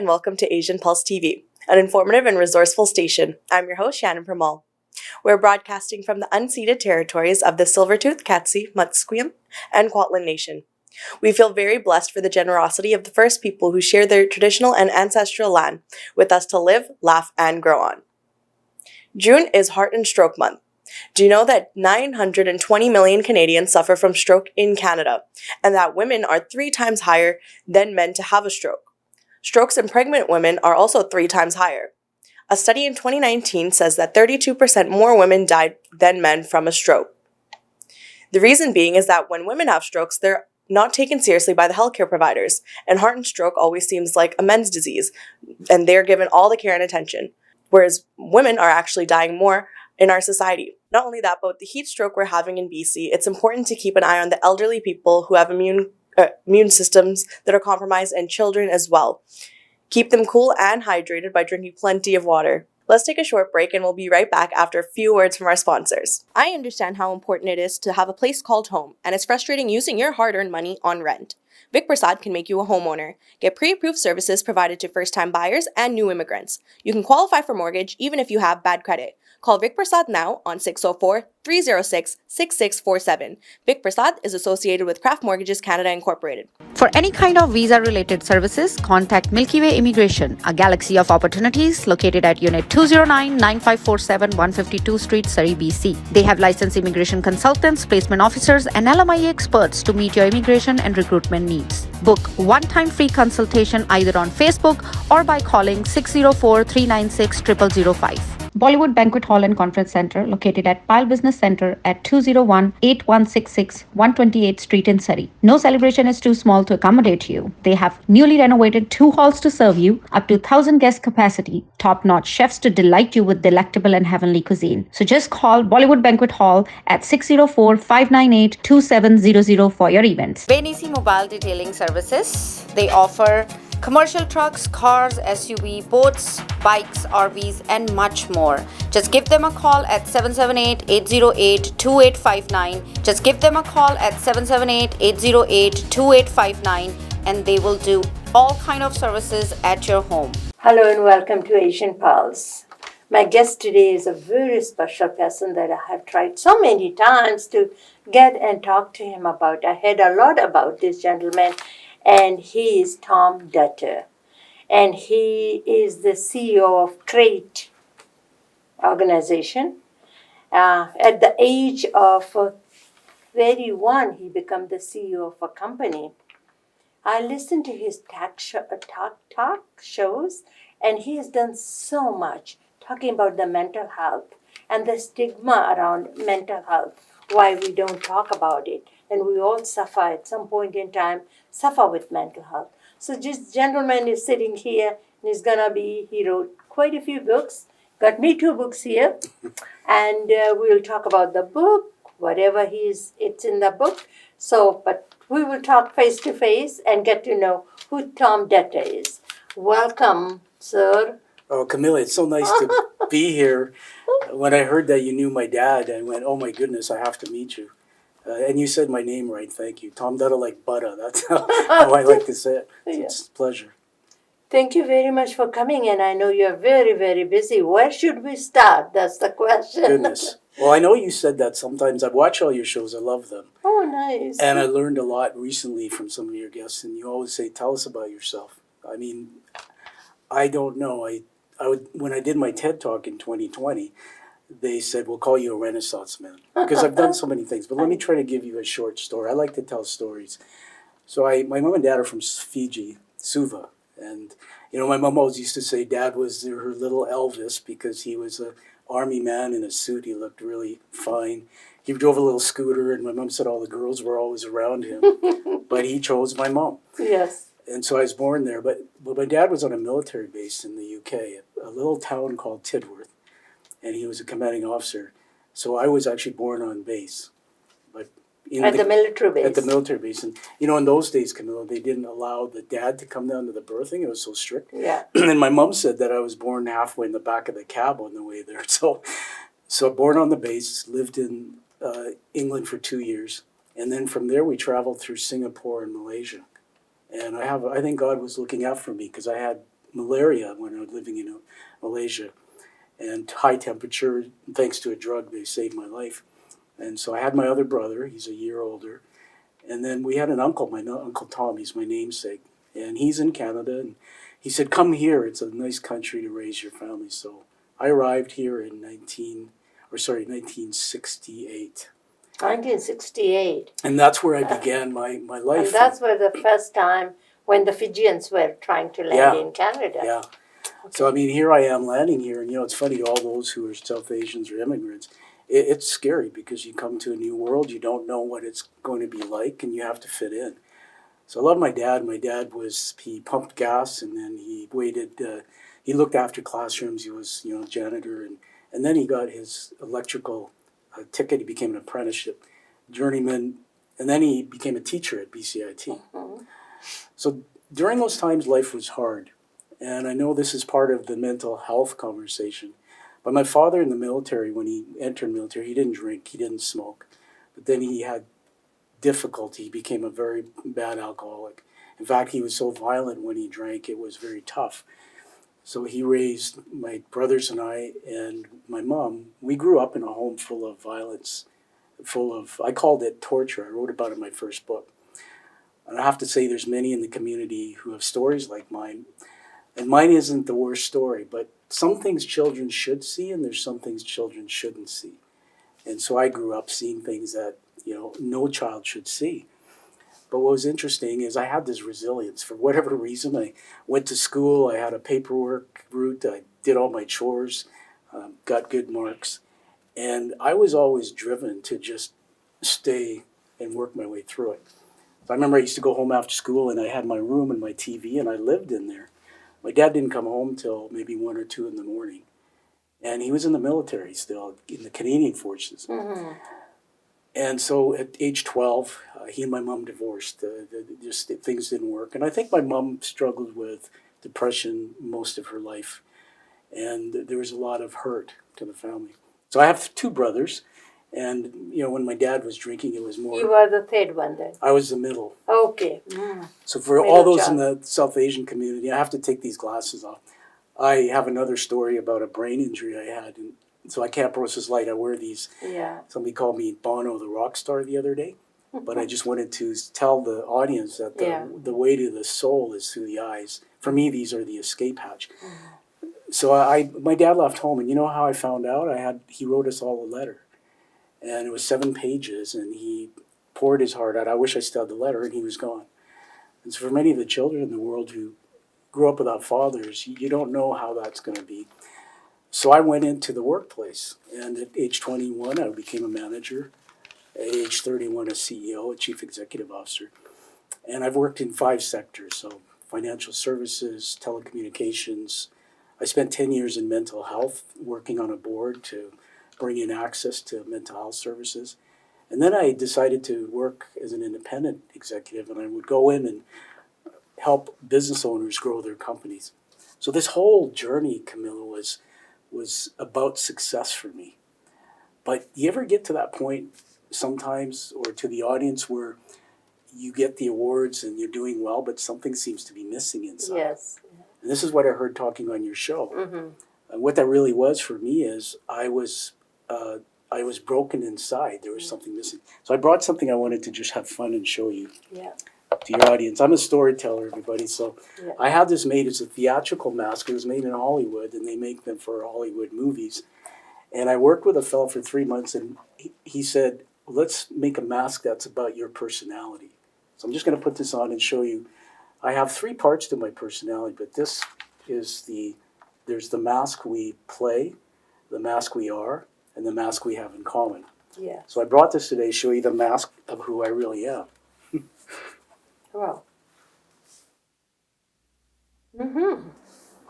and welcome to Asian Pulse TV, an informative and resourceful station. I'm your host, Shannon Pramal. We're broadcasting from the unceded territories of the Silvertooth, Katzie, Musqueam, and Kwantlen Nation. We feel very blessed for the generosity of the first people who share their traditional and ancestral land with us to live, laugh, and grow on. June is Heart and Stroke Month. Do you know that 920 million Canadians suffer from stroke in Canada, and that women are 3 times higher than men to have a stroke? Strokes in pregnant women are also 3 times higher. A study in 2019 says that 32% more women died than men from a stroke. The reason being is that when women have strokes, they're not taken seriously by the healthcare providers, and heart and stroke always seems like a men's disease, and they're given all the care and attention, whereas women are actually dying more in our society. Not only that, but with the heat stroke we're having in BC, it's important to keep an eye on the elderly people who have immune systems that are compromised and children as well. Keep them cool and hydrated by drinking plenty of water. Let's take a short break and we'll be right back after a few words from our sponsors. I understand how important it is to have a place called home, and it's frustrating using your hard-earned money on rent. Vic Prasad can make you a homeowner. Get pre-approved services provided to first-time buyers and new immigrants. You can qualify for mortgage even if you have bad credit. Call Vic Prasad now on 604-306-6647. Vic Prasad is associated with Craft Mortgages Canada Incorporated. For any kind of visa-related services, contact Milky Way Immigration, a galaxy of opportunities located at Unit 209-9547 152 Street, Surrey, BC. They have licensed immigration consultants, placement officers, and LMIA experts to meet your immigration and recruitment needs. Book one-time free consultation either on Facebook or by calling 604-396-0005. Bollywood Banquet Hall and Conference Center, located at Pyle Business Center at 201-8166 128th Street in Surrey. No celebration is too small to accommodate you. They have newly renovated 2 halls to serve you, up to 1,000 guest capacity, top-notch chefs to delight you with delectable and heavenly cuisine. So just call Bollywood Banquet Hall at 604-598-2700 for your events. Venisi Mobile Detailing Services. They offer commercial trucks, cars, SUV, boats, bikes, RVs, and much more. Just give them a call at 778-808-2859. Just give them a call at 778-808-2859 and they will do all kind of services at your home. Hello and welcome to Asian Pulse. My guest today is a very special person that I have tried so many times to get and talk to him about. I heard a lot about this gentleman, and he is Tom Dutter. And he is the CEO of Crate organization. At the age of 31, he became the CEO of a company. I listened to his talk shows, and he has done so much talking about the mental health and the stigma around mental health, why we don't talk about it. And we all suffer at some point in time, suffer with mental health. So this gentleman is sitting here, and he wrote quite a few books, got me 2 books here, and we'll talk about the book, whatever it's in the book. So, but we will talk face to face and get to know who Tom Dutter is. Welcome, sir. Oh, Camilla, it's so nice to be here. When I heard that you knew my dad, I went, oh my goodness, I have to meet you. And you said my name right, thank you. Tom Dutter like butter, that's how I like to say it. So it's a pleasure. Thank you very much for coming, and I know you're very, very busy. Where should we start? That's the question. Goodness. Well, I know you said that sometimes. I watch all your shows, I love them. Oh, nice. And I learned a lot recently from some of your guests, and you always say, tell us about yourself. I mean, I don't know. When I did my TED Talk in 2020, they said, we'll call you a Renaissance man, because I've done so many things. But let me try to give you a short story. I like to tell stories. So my mom and dad are from Fiji, Suva. And, you know, my mom always used to say Dad was her little Elvis because he was an army man in a suit. He looked really fine. He drove a little scooter, and my mom said all the girls were always around him. But he chose my mom. Yes. And so I was born there. But my dad was on a military base in the UK, a little town called Tidworth. And he was a commanding officer. So I was actually born on base. But at the military base. At the military base. And, you know, in those days, Camilla, they didn't allow the dad to come down to the birthing. It was so strict. Yeah. And my mom said that I was born halfway in the back of the cab on the way there. So born on the base, lived in England for 2 years. And then from there, we traveled through Singapore and Malaysia. And I think God was looking out for me because I had malaria when I was living in Malaysia, and high temperature. Thanks to a drug, they saved my life. And so I had my other brother. He's a year older, and then we had an uncle, Uncle Tom. He's my namesake, and he's in Canada. And he said, "Come here. It's a nice country to raise your family." So I arrived here in 1968. 1968. And that's where I began my life. And that's where the first time when the Fijians were trying to land in Canada. Yeah. So, I mean, here I am landing here. And, it's funny, all those who are South Asians or immigrants, it's scary because you come to a new world. You don't know what it's going to be like, and you have to fit in. So I love my dad. My dad he pumped gas, and then he he looked after classrooms. He was, janitor. And then he got his electrical ticket. He became an apprenticeship journeyman, and then he became a teacher at BCIT. Mm-hmm. So during those times, life was hard, and I know this is part of the mental health conversation. But my father in the military, when he entered the military, he didn't drink, he didn't smoke, but then he had difficulty. He became a very bad alcoholic. In fact, he was so violent when he drank, it was very tough. So he raised my brothers and I and my mom. We grew up in a home full of violence, I called it torture. I wrote about it in my first book. And I have to say there's many in the community who have stories like mine. And mine isn't the worst story, but some things children should see and there's some things children shouldn't see. And so I grew up seeing things that, no child should see. But what was interesting is I had this resilience. For whatever reason, I went to school, I had a paperwork route, I did all my chores, got good marks. And I was always driven to just stay and work my way through it. So I remember I used to go home after school and I had my room and my TV and I lived in there. My dad didn't come home till maybe 1 or 2 in the morning. And he was in the military still, in the Canadian Forces. Mm-hmm. And so at age 12, he and my mom divorced. Just things didn't work. And I think my mom struggled with depression most of her life. And there was a lot of hurt to the family. So I have 2 brothers. And, when my dad was drinking, it was more... You were the third one then? I was the middle. Okay. So for all those in the South Asian community, I have to take these glasses off. I have another story about a brain injury I had. And so I can't process light. I wear these. Yeah. Somebody called me Bono the rock star the other day. But I just wanted to tell the audience that the way to the soul is through the eyes. For me, these are the escape hatch. So my dad left home, and you know how I found out? He wrote us all a letter. And it was 7 pages, and he poured his heart out. I wish I still had the letter, and he was gone. And so for many of the children in the world who grew up without fathers, you don't know how that's going to be. So I went into the workplace, and at age 21, I became a manager. At age 31, a CEO, a chief executive officer. And I've worked in 5 sectors, so financial services, telecommunications. I spent 10 years in mental health, working on a board to bring in access to mental health services. And then I decided to work as an independent executive, and I would go in and help business owners grow their companies. So this whole journey, Camilla, was about success for me. But you ever get to that point sometimes, or to the audience, where you get the awards and you're doing well, but something seems to be missing inside? Yes. And this is what I heard talking on your show. Mm-hmm. And what that really was for me is I was broken inside. There was something missing. So I brought something I wanted to just have fun and show you to your audience. I'm a storyteller, everybody. So I had this made as a theatrical mask. It was made in Hollywood, and they make them for Hollywood movies. And I worked with a fellow for 3 months, and he said, let's make a mask that's about your personality. So I'm just going to put this on and show you. I have 3 parts to my personality, but this is there's the mask we play, the mask we are, and the mask we have in common. Yeah. So I brought this today to show you the mask of who I really am. Wow. Mm-hmm.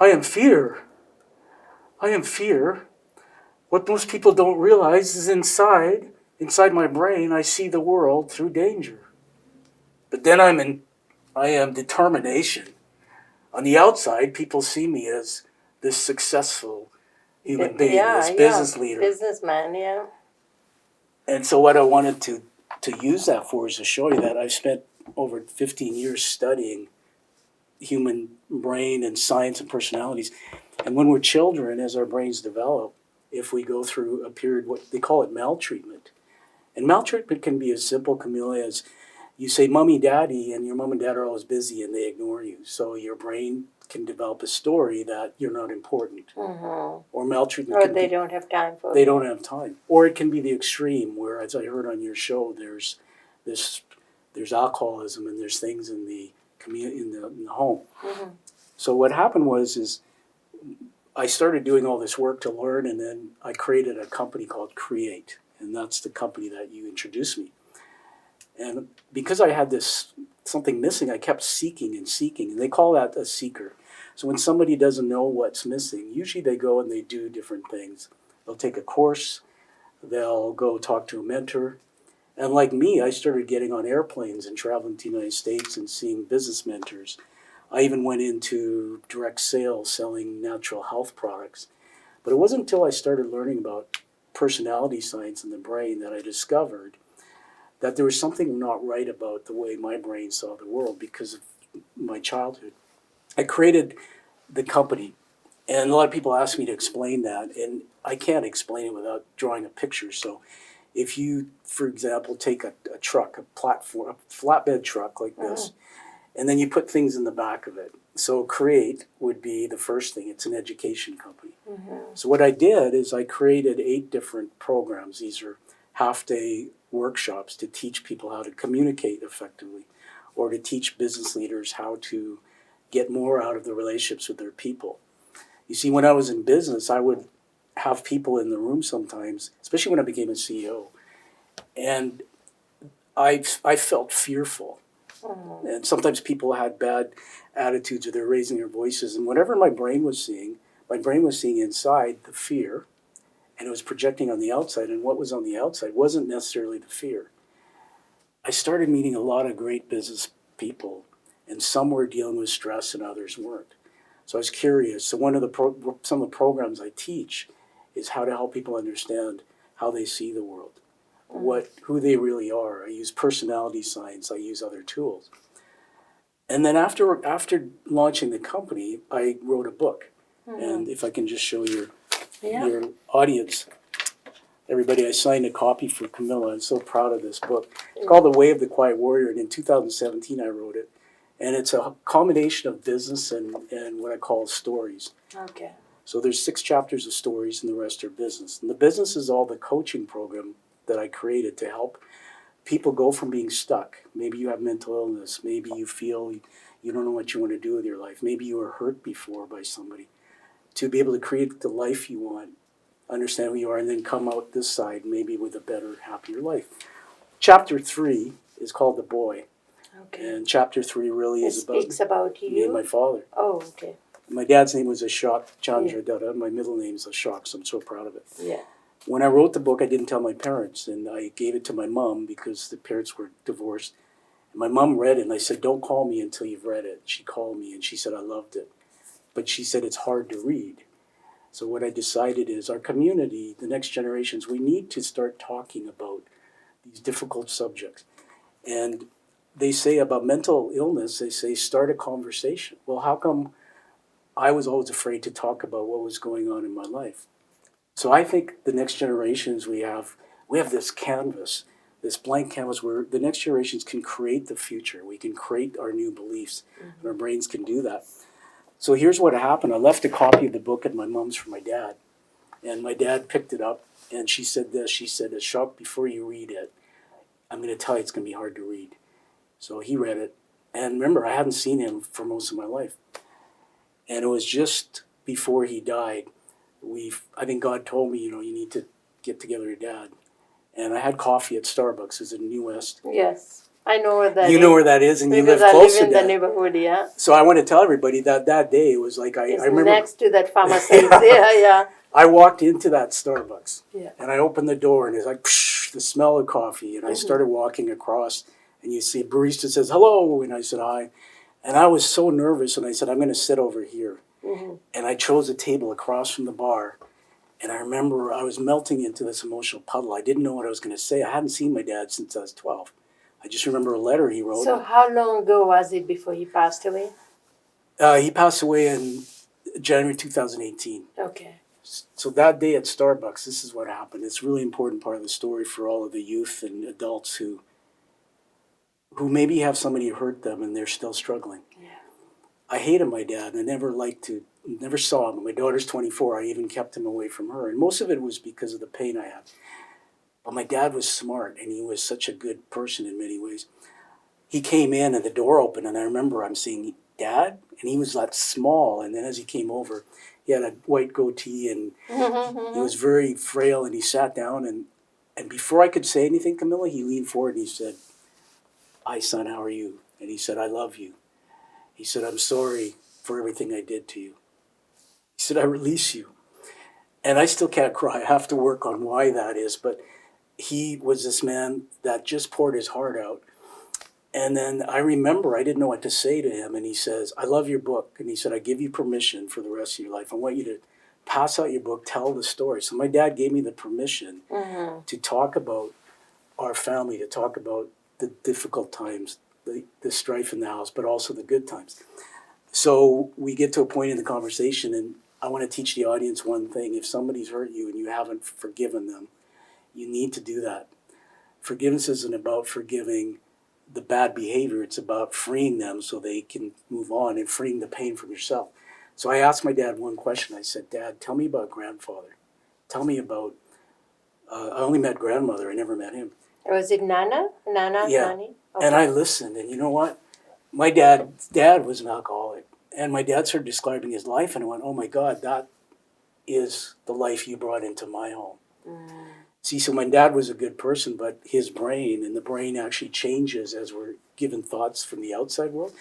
I am fear. I am fear. What most people don't realize is inside my brain, I see the world through danger. But then I am determination. On the outside, people see me as this successful human being, this business leader. Businessman, yeah. And so what I wanted to use that for is to show you that I've spent over 15 years studying human brain and science and personalities. And when we're children, as our brains develop, if we go through a period, what they call it maltreatment. And maltreatment can be as simple, Camilla, as you say, mommy, daddy, and your mom and dad are always busy and they ignore you. So your brain can develop a story that you're not important. Mm-hmm. Or maltreatment Or can they be, don't have time for they it. don't have time. Or it can be the extreme where, as I heard on your show, there's alcoholism and there's things in the community, in the home. Mm-hmm. So what happened is I started doing all this work to learn, and then I created a company called Create, and that's the company that you introduced me. And because I had this something missing, I kept seeking and seeking, and they call that a seeker. So when somebody doesn't know what's missing, usually they go and they do different things. They'll take a course, they'll go talk to a mentor. And like me, I started getting on airplanes and traveling to the United States and seeing business mentors. I even went into direct sales, selling natural health products. But it wasn't until I started learning about personality science in the brain that I discovered that there was something not right about the way my brain saw the world because of my childhood. I created the company, and a lot of people ask me to explain that, and I can't explain it without drawing a picture. So if you, for example, take a truck, a platform, a flatbed truck like this, and then you put things in the back of it. So Create would be the first thing. It's an education company. Mm-hmm. So what I did is I created 8 different programs. These are half-day workshops to teach people how to communicate effectively, or to teach business leaders how to get more out of the relationships with their people. You see, when I was in business, I would have people in the room sometimes, especially when I became a CEO, and I felt fearful. And sometimes people had bad attitudes or they're raising their voices. And whatever my brain was seeing inside the fear, and it was projecting on the outside. And what was on the outside wasn't necessarily the fear. I started meeting a lot of great business people, and some were dealing with stress and others weren't. So I was curious. So some of the programs I teach is how to help people understand how they see the world. Who they really are. I use personality science, I use other tools. And then after launching the company, I wrote a book. And if I can just show your audience, everybody, I signed a copy for Camilla. I'm so proud of this book. It's called The Way of the Quiet Warrior, and in 2017 I wrote it. And it's a combination of business and what I call stories. Okay. So there's 6 chapters of stories and the rest are business. And the business is all the coaching program that I created to help people go from being stuck. Maybe you have mental illness. Maybe you feel you don't know what you want to do with your life. Maybe you were hurt before by somebody. To be able to create the life you want, understand who you are, and then come out this side maybe with a better, happier life. Chapter 3 is called The Boy. Okay. And chapter 3 really It is about speaks about me and my you. father. Oh, okay. My dad's name was Ashok Chandra Dutta. My middle name is Ashok, so I'm so proud of it. Yeah. When I wrote the book, I didn't tell my parents, and I gave it to my mom because the parents were divorced. And my mom read it, and I said, don't call me until you've read it. She called me, and she said, I loved it. But she said, it's hard to read. So what I decided is our community, the next generations, we need to start talking about these difficult subjects. And they say about mental illness, they say, start a conversation. Well, how come I was always afraid to talk about what was going on in my life? So I think the next generations we have this canvas, this blank canvas where the next generations can create the future. We can create our new beliefs, and our brains can do that. So here's what happened. I left a copy of the book at my mom's for my dad, and my dad picked it up, and she said this. She said, Ashok, before you read it, I'm going to tell you it's going to be hard to read. So he read it, and remember, I hadn't seen him for most of my life. And it was just before he died. I think God told me, you need to get together with your dad. And I had coffee at Starbucks. It's in New West. Yes. I know where that is. You know where that is, and you live Because I close live to in the that. neighborhood, yeah. So I want to tell everybody that day it was like I It's remember next to that pharmacy. Yeah. I walked into that Starbucks, Yeah. and I opened the door, and it's like psh, the smell of coffee. And I started walking across, and you see a barista says hello, and I said hi, and I was so nervous, and I said I'm going to sit over here, and I chose a table across from the bar. And I remember I was melting into this emotional puddle. I didn't know what I was going to say. I hadn't seen my dad since I was 12. I just remember a letter he wrote. So how long ago was it before he passed away? He passed away in January 2018. Okay. So that day at Starbucks, this is what happened. It's a really important part of the story for all of the youth and adults who maybe have somebody who hurt them and they're still struggling. Yeah. I hated my dad. I never saw him. My daughter's 24. I even kept him away from her. And most of it was because of the pain I had. But my dad was smart and he was such a good person in many ways. He came in and the door opened and I remember I'm saying, Dad? And he was that small. And then as he came over, he had a white goatee and he was very frail and he sat down and before I could say anything, Camilla, he leaned forward and he said, Hi, son, how are you? And he said, I love you. He said, I'm sorry for everything I did to you. He said, I release you. And I still can't cry. I have to work on why that is. But he was this man that just poured his heart out. And then I remember I didn't know what to say to him. And he says, I love your book. And he said, I give you permission for the rest of your life. I want you to pass out your book, tell the story. So my dad gave me the permission to talk about our family, to talk about the difficult times, the strife in the house, but also the good times. So we get to a point in the conversation, and I want to teach the audience one thing. If somebody's hurt you and you haven't forgiven them, you need to do that. Forgiveness isn't about forgiving the bad behavior. It's about freeing them so they can move on and freeing the pain from yourself. So I asked my dad one question. I said, Dad, tell me about grandfather. Tell me about, I only met grandmother. I never met him. Was it Nana? Nana? Yeah. Nani? Okay. And I listened, and you know what? My dad was an alcoholic. And my dad started describing his life, and I went, oh my God, that is the life you brought into my home. See, so my dad was a good person, but his brain, and the brain actually changes as we're given thoughts from the outside world.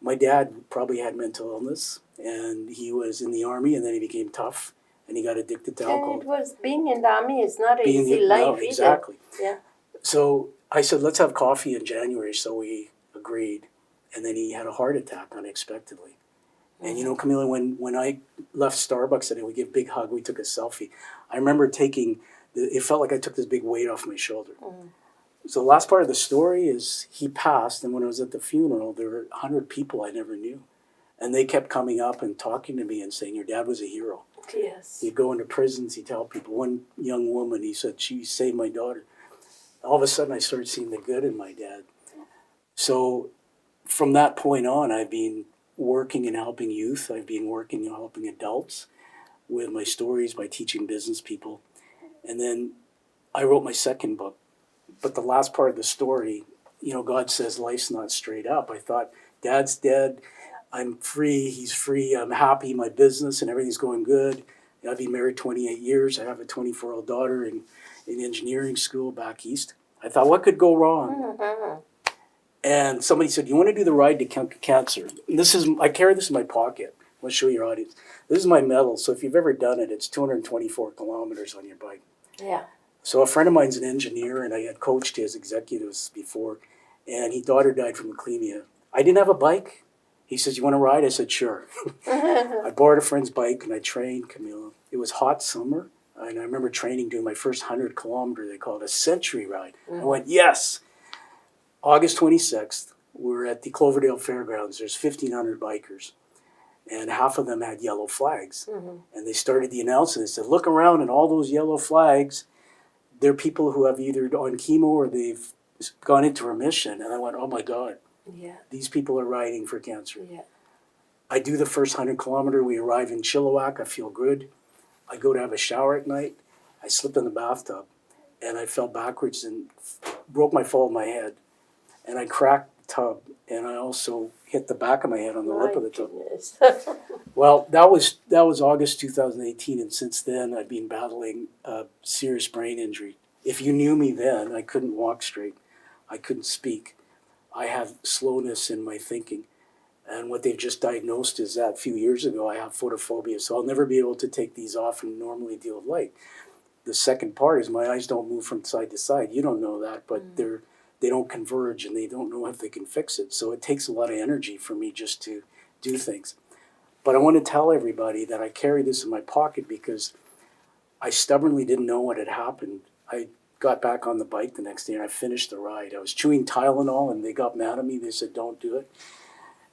My dad probably had mental illness, and he was in the army, and then he became tough, and he got addicted to alcohol. And it was being in the army is not an easy life either. Exactly. Yeah. So I said, let's have coffee in January. So we agreed. And then he had a heart attack unexpectedly. And you know, Camila, when I left Starbucks and we gave a big hug, we took a selfie. I remember it felt like I took this big weight off my shoulder. So the last part of the story is he passed. And when I was at the funeral, there were 100 people I never knew. And they kept coming up and talking to me and saying, your dad was a hero. Yes. He'd go into prisons, he'd tell people. One young woman, he said, she saved my daughter. All of a sudden, I started seeing the good in my dad. So from that point on, I've been working and helping youth. I've been working and helping adults with my stories by teaching business people. And then I wrote my second book. But the last part of the story, you know, God says life's not straight up. I thought, Dad's dead. I'm free. He's free. I'm happy. My business and everything's going good. I've been married 28 years. I have a 24-year-old daughter in engineering school back east. I thought, what could go wrong? And somebody said, you want to do the ride to cancer? And I carry this in my pocket. I'll show your audience. This is my medal. So if you've ever done it, it's 224 kilometers on your bike. Yeah. So a friend of mine's an engineer, and I had coached his executives before, and his daughter died from leukemia. I didn't have a bike. He says, you want to ride? I said, sure. I borrowed a friend's bike, and I trained Camila. It was hot summer. And I remember training, doing my first 100 kilometer, they call it a century ride. I went, yes. August 26th, we're at the Cloverdale Fairgrounds. There's 1,500 bikers. And half of them had yellow flags. And they started the announcement. They said, look around, and all those yellow flags, they're people who have either on chemo or they've gone into remission. And I went, oh my God, these people are riding for cancer. Yeah. I do the first 100 kilometer. We arrive in Chilliwack. I feel good. I go to have a shower at night. I slipped in the bathtub, and I fell backwards and broke my fall of my head. And I cracked the tub, and I also hit the back of my head on the lip of the tub. Well, that was August 2018, and since then I've been battling a serious brain injury. If you knew me then, I couldn't walk straight. I couldn't speak. I have slowness in my thinking. And what they've just diagnosed is that a few years ago I have photophobia, so I'll never be able to take these off and normally deal with light. The second part is my eyes don't move from side to side. You don't know that, but they don't converge, and they don't know if they can fix it. So it takes a lot of energy for me just to do things. But I want to tell everybody that I carry this in my pocket because I stubbornly didn't know what had happened. I got back on the bike the next day and I finished the ride. I was chewing Tylenol and they got mad at me. They said, don't do it.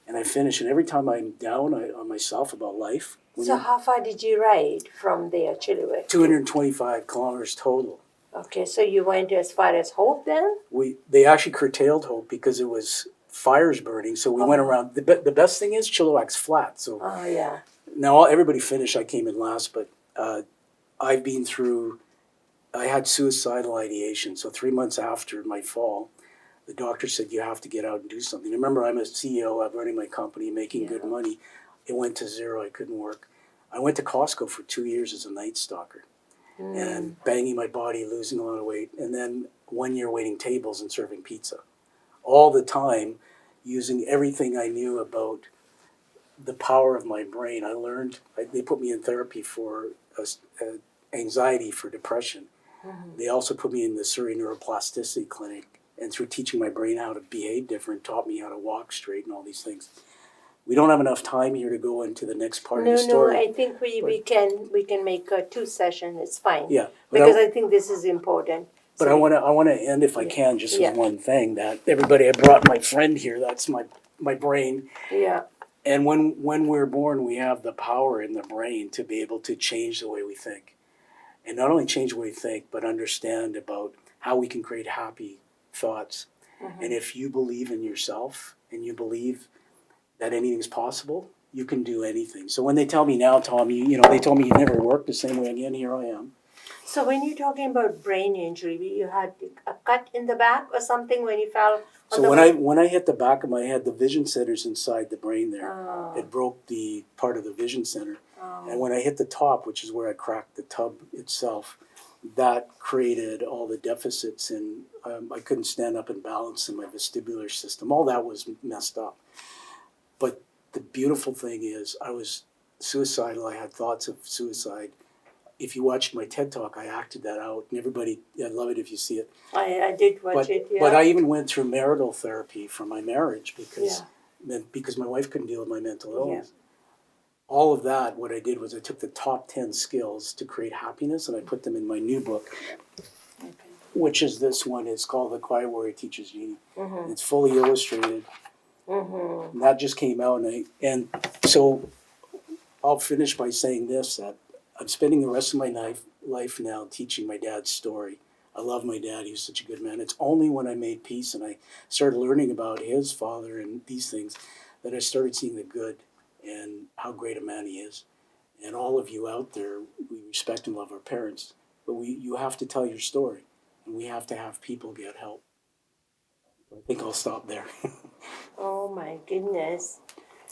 and I finish. And every time I'm down on myself about life, when So you're how far did you ride from there, Chilliwack? 225 kilometers total. Okay, so you went as far as Hope then? They actually curtailed Hope because it was fires burning. So we went around. The best thing is Chilliwack's flat. So Oh, yeah. now everybody finished. I came in last, but I've been through. I had suicidal ideation. So 3 months after my fall, the doctor said you have to get out and do something. Remember, I'm a CEO. I'm running my company, making good money. It went to zero. I couldn't work. I went to Costco for 2 years as a night stalker, and banging my body, losing a lot of weight, and then 1 year waiting tables and serving pizza, all the time, using everything I knew about the power of my brain. I learned. They put me in therapy for anxiety, for depression. They also put me in the Surrey Neuroplasticity Clinic, and through teaching my brain how to behave different, taught me how to walk straight and all these things. We don't have enough time here to go into the next part of the No, story. I think we can make a 2 session. It's fine. Yeah, but Because I think this is important. But I want to end, if I can, just Yeah. with one thing. That everybody, I brought my friend here. That's my brain. Yeah. And when we're born, we have the power in the brain to be able to change the way we think, and not only change the way we think, but understand about how we can create happy thoughts. And if you believe in yourself and you believe that anything's possible, you can do anything. So when they tell me now, Tom, they told me you never worked the same way again. Here I am. So when you're talking about brain injury, you had a cut in the back or something when you fell on So the when I hit the back of my head, the vision center's inside the brain there. Oh. It broke the part of the vision center. Oh. And when I hit the top, which is where I cracked the tub itself, that created all the deficits, and I couldn't stand up and balance in my vestibular system. All that was messed up. But the beautiful thing is I was suicidal. I had thoughts of suicide. If you watched my TED Talk, I acted that out. And everybody, I'd love it if you see it. I did watch it, yeah. But I even went through marital therapy for my marriage because my wife couldn't deal with my mental illness. All of that, what I did was I took the top 10 skills to create happiness and I put them in my new book, which is this one. It's called The Quiet Warrior Teaches Genie. It's fully illustrated. And that just came out. And so I'll finish by saying this, that I'm spending the rest of my life now teaching my dad's story. I love my dad. He was such a good man. It's only when I made peace and I started learning about his father and these things that I started seeing the good and how great a man he is. And all of you out there, we respect and love our parents, but you have to tell your story, and we have to have people get help. I think I'll stop there. Oh my goodness.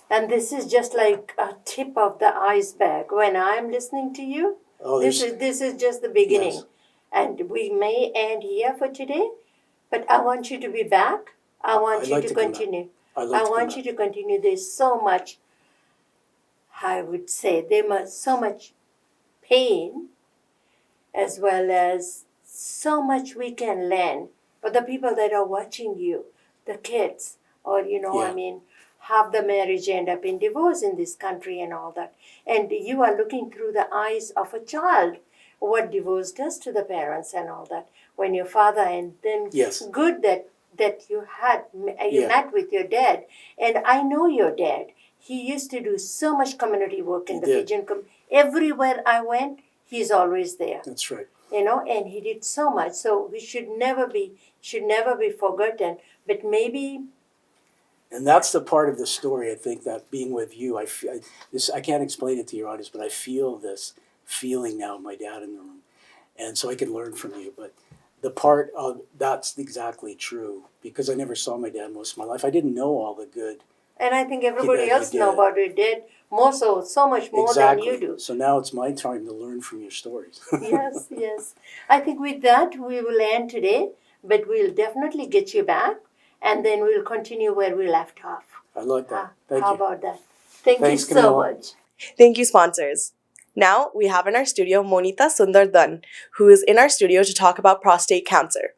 And this is just like a tip of the iceberg. When I'm listening to you, this is just the beginning. Yes. And we may end here for today, but I want you to be back. I want I'd you like to to come back. continue. I'd like I to want come you to continue. There's so much, I would say, there was so much pain as well as so much we can learn. But the people that are watching you, the kids, or half the marriage end up in divorce in this country and all that. And you are looking through the eyes of a child, what divorce does to the parents and all that. When your father, and then good that you met with your dad. And I know your dad. He used to do so much community work in the Fijian community. Everywhere I went, he's always there. That's right. And he did so much. So we should never be forgotten. But maybe. And that's the part of the story, I think, that being with you, I can't explain it to your audience, but I feel this feeling now of my dad in the room. And so I can learn from you. But the part of that's exactly true, because I never saw my dad most of my life. I didn't know all the good. And I think everybody else know about your dad more so much more than you do. So now it's my time to learn from your stories. Yes. I think with that, we will end today, but we'll definitely get you back. And then we'll continue where we left off. I like that. Thank you. How about that? Thanks you so Camilla. much. Thank you, sponsors. Now we have in our studio Monita Sundardan, who is in our studio to talk about prostate cancer.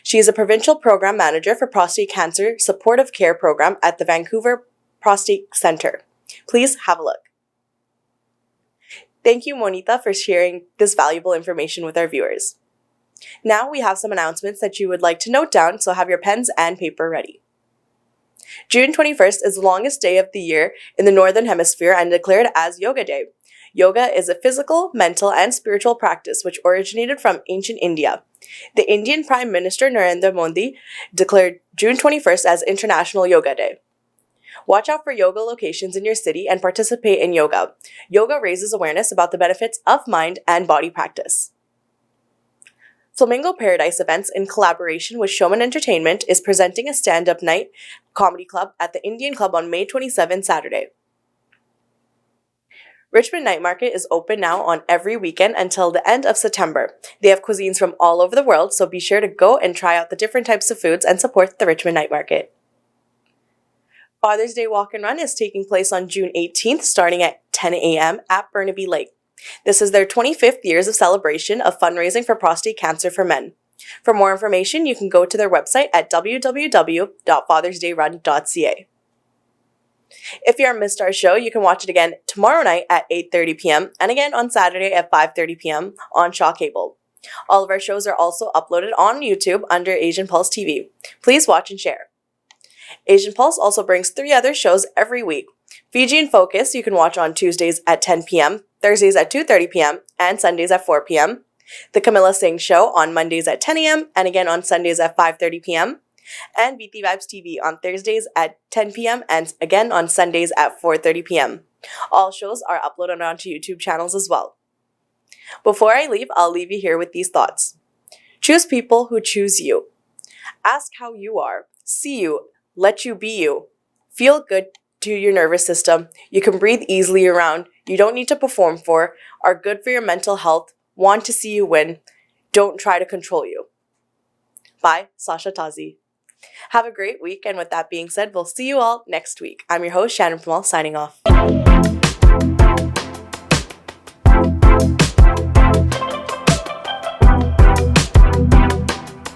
She is a provincial program manager for prostate cancer supportive care program at the Vancouver Prostate Center. Please have a look. Thank you, Monita, for sharing this valuable information with our viewers. Now we have some announcements that you would like to note down, so have your pens and paper ready. June 21st is the longest day of the year in the Northern Hemisphere and declared as Yoga Day. Yoga is a physical, mental, and spiritual practice which originated from ancient India. The Indian Prime Minister Narendra Modi declared June 21st as International Yoga Day. Watch out for yoga locations in your city and participate in yoga. Yoga raises awareness about the benefits of mind and body practice. Flamingo Paradise Events, in collaboration with Showman Entertainment, is presenting a stand-up night comedy club at the Indian Club on May 27, Saturday. Richmond Night Market is open now on every weekend until the end of September. They have cuisines from all over the world, so be sure to go and try out the different types of foods and support the Richmond Night Market. Father's Day Walk and Run is taking place on June 18th, starting at 10 a.m. at Burnaby Lake. This is their 25th years of celebration of fundraising for prostate cancer for men. For more information, you can go to their website at www.fathersdayrun.ca. If you missed our show, you can watch it again tomorrow night at 8:30 p.m. and again on Saturday at 5:30 p.m. on Shaw Cable. All of our shows are also uploaded on YouTube under Asian Pulse TV. Please watch and share. Asian Pulse also brings 3 other shows every week. Fiji in Focus you can watch on Tuesdays at 10 p.m., Thursdays at 2:30 p.m., and Sundays at 4 p.m. The Camilla Singh Show on Mondays at 10 a.m. and again on Sundays at 5:30 p.m. And BT Vibes TV on Thursdays at 10 p.m. and again on Sundays at 4:30 p.m. All shows are uploaded onto YouTube channels as well. Before I leave, I'll leave you here with these thoughts. Choose people who choose you. Ask how you are. See you. Let you be you. Feel good to your nervous system. You can breathe easily around. You don't need to perform for. Are good for your mental health. Want to see you win. Don't try to control you. Bye, Sasha Tazi. Have a great week, and with that being said, we'll see you all next week. I'm your host, Shannon Pamal, signing off.